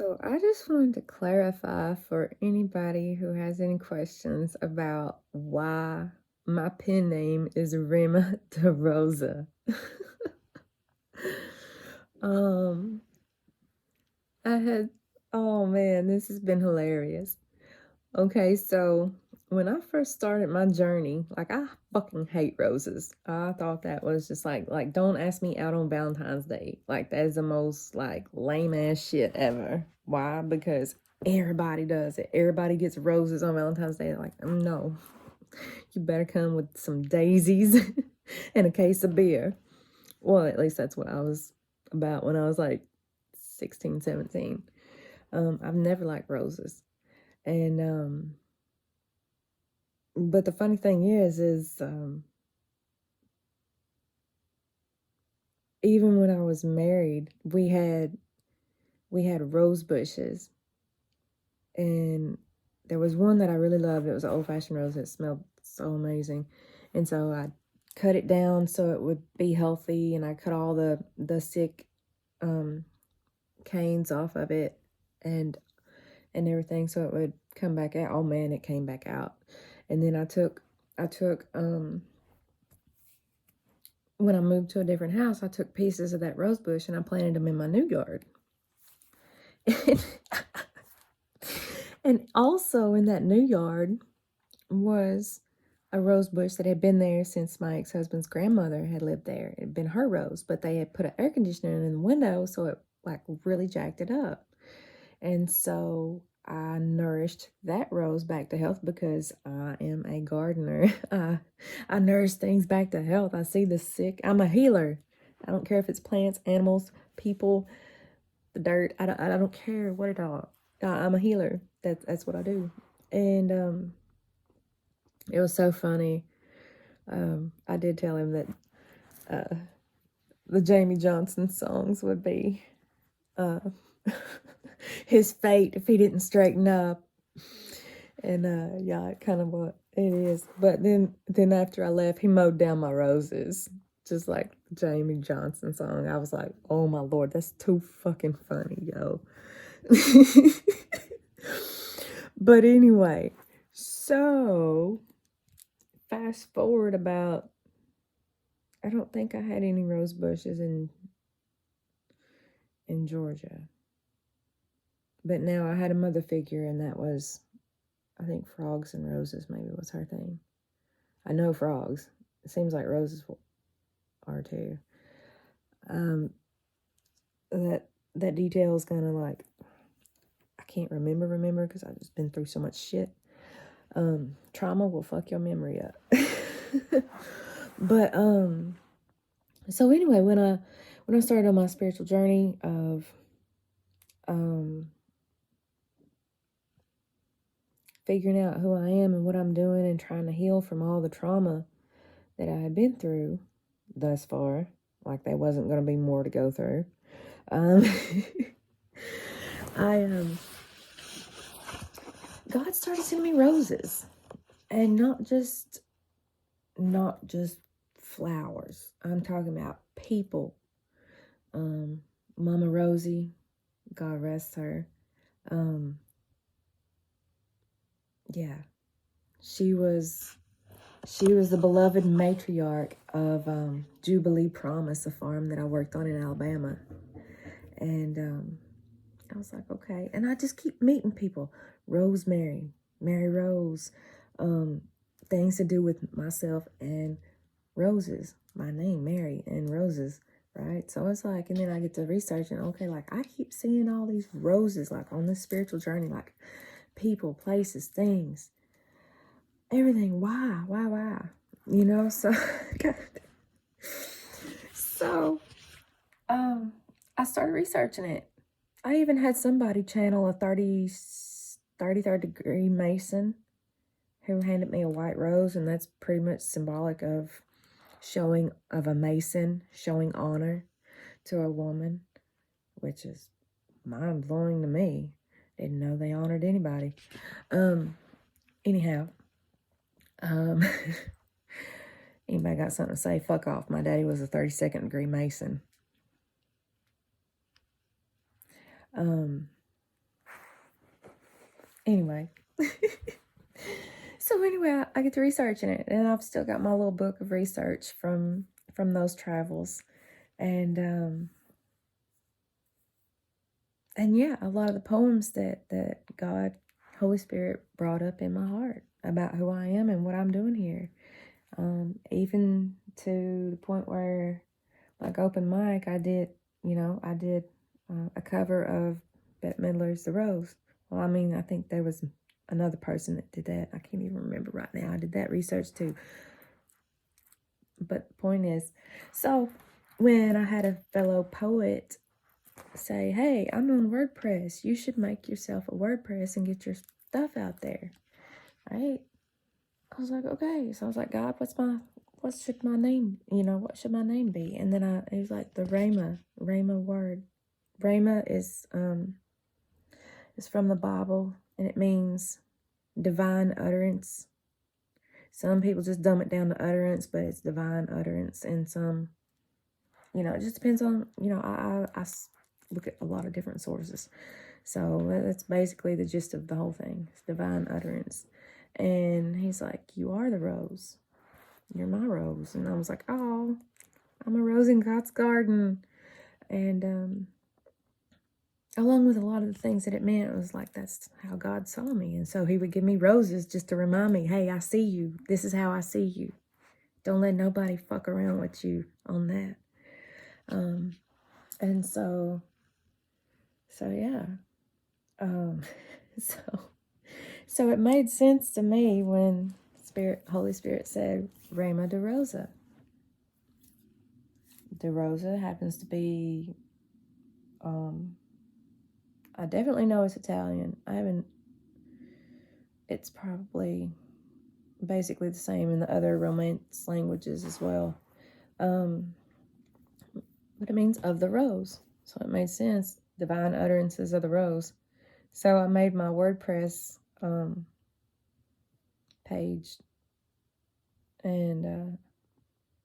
So I just wanted to clarify for anybody who has any questions about why my pen name is Rhema DeRosa. um, I had, oh man, this has been hilarious. Okay, so when I first started my journey, like I fucking hate roses. I thought that was just like don't ask me out on Valentine's Day. Like that is the most like lame ass shit ever. Why? Because everybody does it. Everybody gets roses on Valentine's Day. Like, no. You better come with some daisies and a case of beer. Well, at least that's what I was about when I was like 16, 17. I've never liked roses. And but the funny thing is even when I was married, we had rose bushes, and there was one that I really loved. It was an old-fashioned rose. It smelled so amazing, and so I cut it down so it would be healthy, and I cut all the sick canes off of it, and everything, so it would come back out. Oh man, it came back out. And then I took when I moved to a different house, I took pieces of that rose bush and I planted them in my new yard. And also in that new yard was a rose bush that had been there since my ex-husband's grandmother had lived there. It had been her rose, but they had put an air conditioner in the window, so it like really jacked it up. And so I nourished that rose back to health because I am a gardener. I nourish things back to health. I see the sick. I'm a healer. I don't care if it's plants, animals, people, the dirt. I don't care what it all. I'm a healer. That's what I do. And it was so funny. I did tell him that the Jamie Johnson songs would be his fate if he didn't straighten up. And yeah, it kind of what it is. But then after I left, he mowed down my roses, just like the Jamie Johnson song. I was like, oh my Lord, that's too fucking funny, yo. But anyway, so fast forward about, I don't think I had any rose bushes in Georgia. But now I had a mother figure, and that was, I think, frogs and roses maybe was her thing. I know frogs. It seems like roses are too. That detail is kind of like, I can't remember because I've just been through so much shit. Trauma will fuck your memory up. But so anyway, when I started on my spiritual journey of figuring out who I am and what I'm doing and trying to heal from all the trauma that I had been through thus far, like there wasn't going to be more to go through. God started sending me roses, and not just flowers. I'm talking about people. Mama Rosie, God rest her. Yeah, she was the beloved matriarch of Jubilee Promise, a farm that I worked on in Alabama. And I was like, okay. And I just keep meeting people. Rosemary, Mary Rose, things to do with myself and roses. My name, Mary, and roses, right? So it's like, and then I get to researching, okay, like I keep seeing all these roses, like on this spiritual journey, like people, places, things, everything. Why? You know, so I started researching it. I even had somebody channel a 33rd degree Mason who handed me a white rose, and that's pretty much symbolic of a Mason showing honor to a woman, which is mind-blowing to me. Didn't know they honored anybody. Anyhow, anybody got something to say? Fuck off. My daddy was a 32nd degree Mason. Anyway. So anyway, I get to researching it, and I've still got my little book of research from those travels. And yeah, a lot of the poems that God, Holy Spirit brought up in my heart about who I am and what I'm doing here. Even to the point where, like, open mic, I did a cover of Bette Midler's The Rose. Well, I mean, I think there was another person that did that. I can't even remember right now. I did that research too. But the point is, so when I had a fellow poet say, hey, I'm on WordPress, you should make yourself a WordPress and get your stuff out there, right? I was like, okay. So I was like, God, what should my name be? And then it was like the Rhema word. Rhema is from the Bible, and it means divine utterance. Some people just dumb it down to utterance, but it's divine utterance. And some, it just depends on, I look at a lot of different sources. So that's basically the gist of the whole thing. It's divine utterance. And he's like, you are the rose. You're my rose. And I was like, oh, I'm a rose in God's garden. And along with a lot of the things that it meant, it was like, that's how God saw me. And so he would give me roses just to remind me, hey, I see you. This is how I see you. Don't let nobody fuck around with you on that. And so yeah. So it made sense to me when Holy Spirit said, Rhema DeRosa. DeRosa happens to be, I definitely know it's Italian. It's probably basically the same in the other Romance languages as well. But it means of the rose. So it made sense. Divine utterances of the rose. So I made my WordPress page, and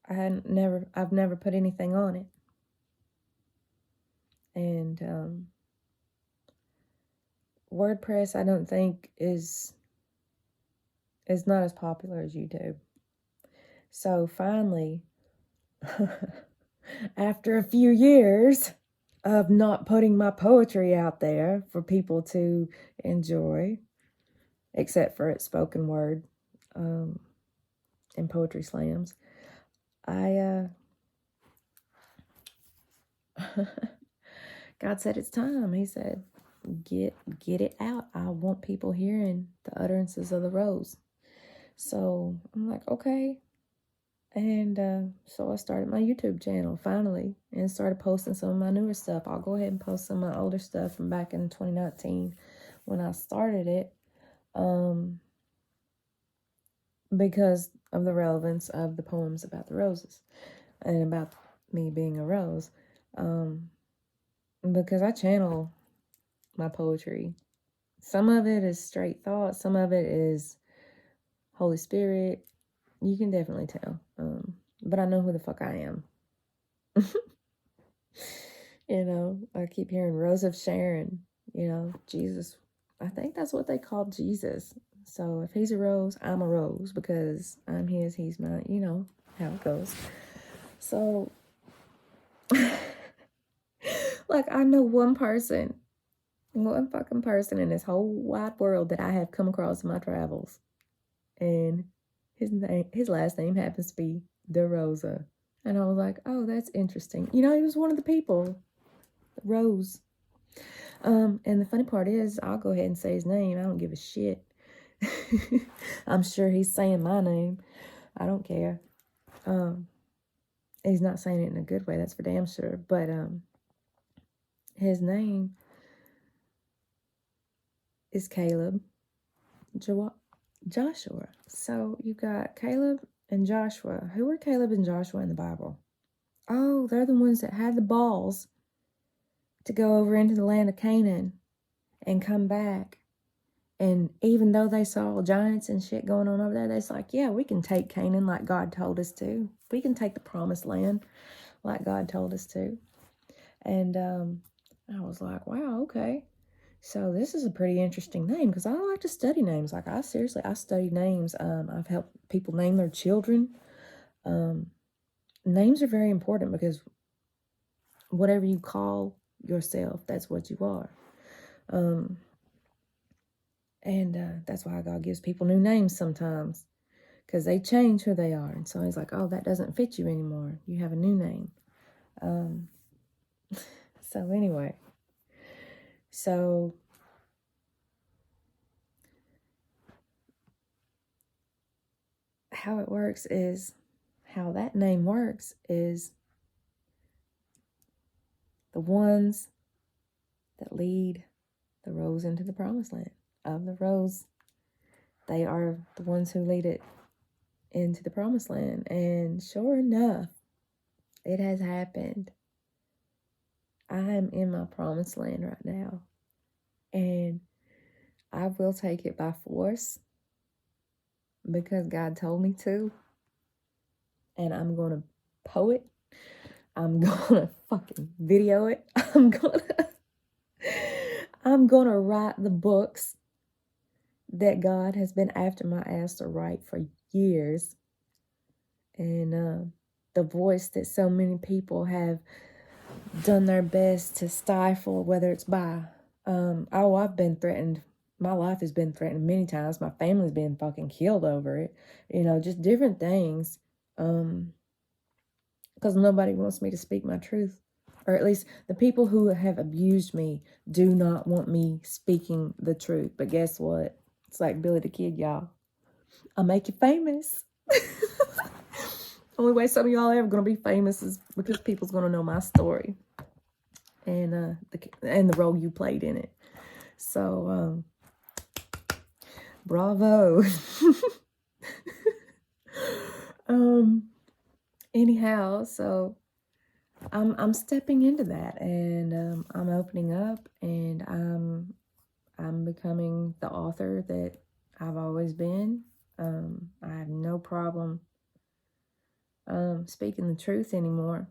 I've never put anything on it. And WordPress, I don't think is not as popular as YouTube. So finally, after a few years of not putting my poetry out there for people to enjoy, except for its spoken word and poetry slams, God said it's time. He said, get it out. I want people hearing the utterances of the rose. So I'm like, okay. And so I started my YouTube channel finally and started posting some of my newer stuff. I'll go ahead and post some of my older stuff from back in 2019 when I started it, because of the relevance of the poems about the roses and about me being a rose. Because I channel my poetry. Some of it is straight thought. Some of it is Holy Spirit. You can definitely tell. But I know who the fuck I am. I keep hearing Rose of Sharon, Jesus. I think that's what they call Jesus. So if he's a rose, I'm a rose because I'm his, he's mine, how it goes. So, like, I know one fucking person in this whole wide world that I have come across in my travels. And his last name happens to be DeRosa. And I was like, oh, that's interesting. He was one of the people, Rose. And the funny part is, I'll go ahead and say his name. I don't give a shit. I'm sure he's saying my name. I don't care. He's not saying it in a good way, that's for damn sure. But his name is Caleb Joshua. So you've got Caleb and Joshua. Who were Caleb and Joshua in the Bible? Oh, they're the ones that had the balls to go over into the land of Canaan and come back. And even though they saw giants and shit going on over there, they're like, yeah, we can take Canaan like God told us to. We can take the promised land like God told us to. And I was like, wow, okay. So this is a pretty interesting name because I like to study names. Like I study names. I've helped people name their children. Names are very important because whatever you call yourself, that's what you are. And that's why God gives people new names sometimes, because they change who they are. And so he's like, oh, that doesn't fit you anymore. You have a new name. So anyway, so how that name works is the ones that lead the rose into the promised land. Of the rose, they are the ones who lead it into the promised land. And sure enough, it has happened. I am in my promised land right now. And I will take it by force because God told me to. And I'm going to poet. I'm going to fucking video it. I'm going to write the books that God has been after my ass to write for years. And the voice that so many people have done their best to stifle, whether it's by, I've been threatened. My life has been threatened many times. My family's been fucking killed over it. Just different things. Because nobody wants me to speak my truth. Or at least the people who have abused me do not want me speaking the truth. But guess what? It's like Billy the Kid, y'all. I'll make you famous. Only way some of y'all are ever going to be famous is because people's going to know my story. And the role you played in it. So, bravo. Anyhow, so I'm stepping into that, and I'm opening up, and I'm becoming the author that I've always been. I have no problem speaking the truth anymore.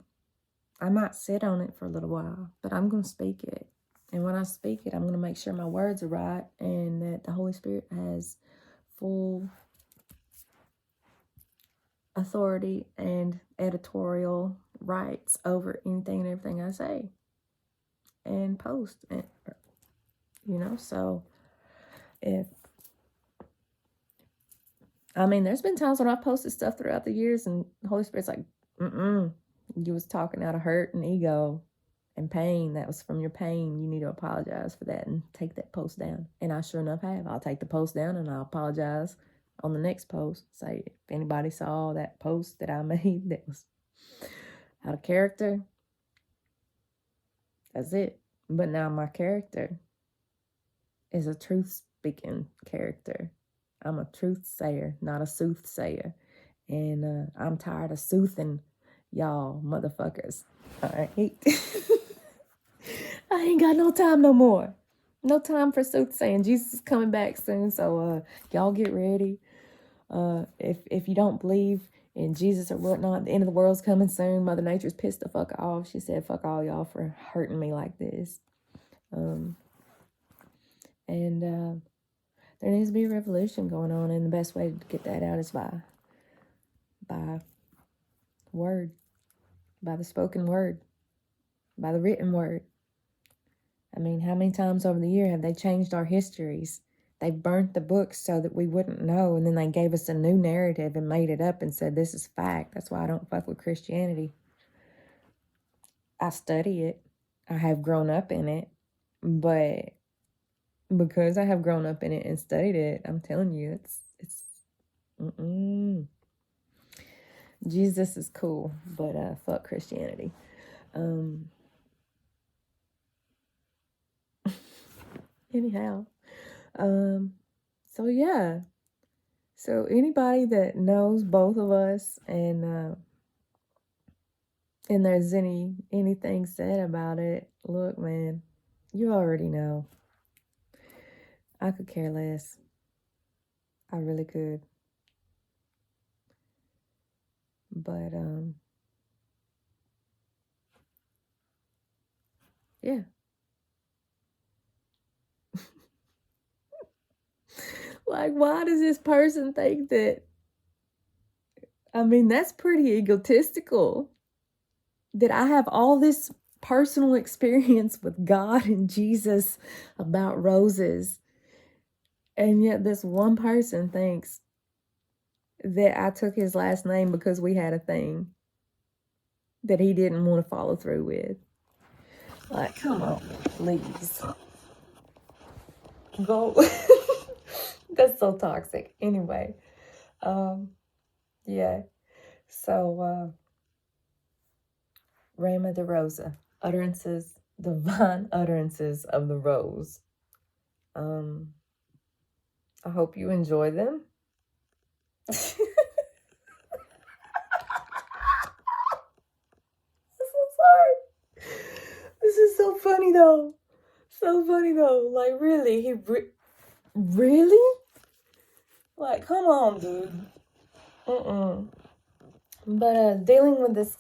I might sit on it for a little while, but I'm going to speak it. And when I speak it, I'm going to make sure my words are right and that the Holy Spirit has full authority and editorial rights over anything and everything I say and post. And, so there's been times when I've posted stuff throughout the years and the Holy Spirit's like, you was talking out of hurt and ego and pain. That was from your pain. You need to apologize for that and take that post down. And I sure enough have. I'll take the post down and I'll apologize on the next post. Say, if anybody saw that post that I made that was out of character, that's it. But now my character is a truth-speaking character. I'm a truth-sayer, not a soothsayer. And I'm tired of soothing y'all motherfuckers. All right. I ain't got no time no more. No time for soothsaying. Jesus is coming back soon, so y'all get ready. If you don't believe in Jesus or whatnot, the end of the world's coming soon. Mother Nature's pissed the fuck off. She said, fuck all y'all for hurting me like this. There needs to be a revolution going on, and the best way to get that out is by word, by the spoken word, by the written word. How many times over the year have they changed our histories? They burnt the books so that we wouldn't know, and then they gave us a new narrative and made it up and said, this is fact. That's why I don't fuck with Christianity. I study it. I have grown up in it. But because I have grown up in it and studied it, I'm telling you, it's Jesus is cool, but fuck Christianity. Anyhow, so yeah. So anybody that knows both of us and there's anything said about it, look, man, you already know. I could care less. I really could. But yeah. Like, why does this person think that? I mean, that's pretty egotistical. That I have all this personal experience with God and Jesus about roses, and yet this one person thinks that I took his last name because we had a thing that he didn't want to follow through with. Like, come on, please. Go. That's so toxic. Anyway, yeah. So, Rhema DeRosa, utterances, divine utterances of the rose. I hope you enjoy them. This is so sorry. This is so funny though. So funny though. Like, really, really? Like, come on, dude. But dealing with this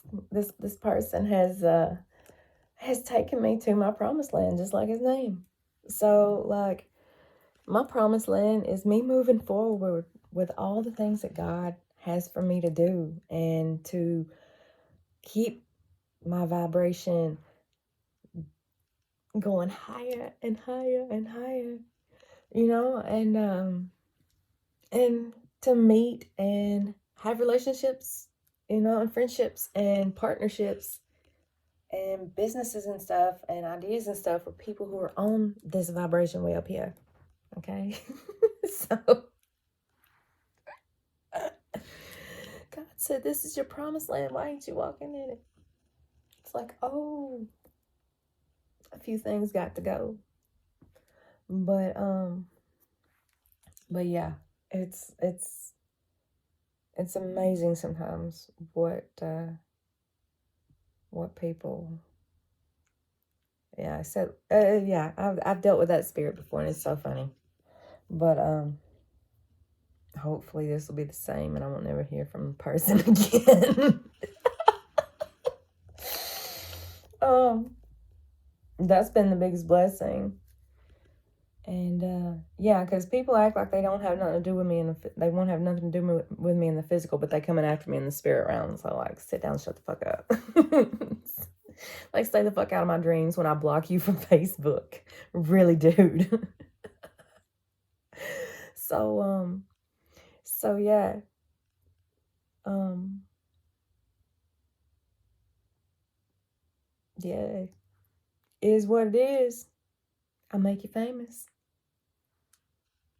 person has taken me to my promised land, just like his name. So, like, my promised land is me moving forward with all the things that God has for me to do, and to keep my vibration going higher and higher and higher, and to meet and have relationships, and friendships and partnerships and businesses and stuff and ideas and stuff with people who are on this vibration way up here. Okay? So God said, this is your promised land. Why ain't you walking in it? It's like, oh, a few things got to go. But yeah, it's amazing sometimes what people. Yeah, I said, yeah, I've dealt with that spirit before, and it's so funny. But hopefully this will be the same, and I won't never hear from the person again. That's been the biggest blessing. And yeah, because people act like they don't have nothing to do with me, they won't have nothing to do with me in the physical, but they coming after me in the spirit realm. So, like, sit down and shut the fuck up. Like, stay the fuck out of my dreams when I block you from Facebook. Really, dude. So yeah. Yeah. It is what it is. I'll make you famous.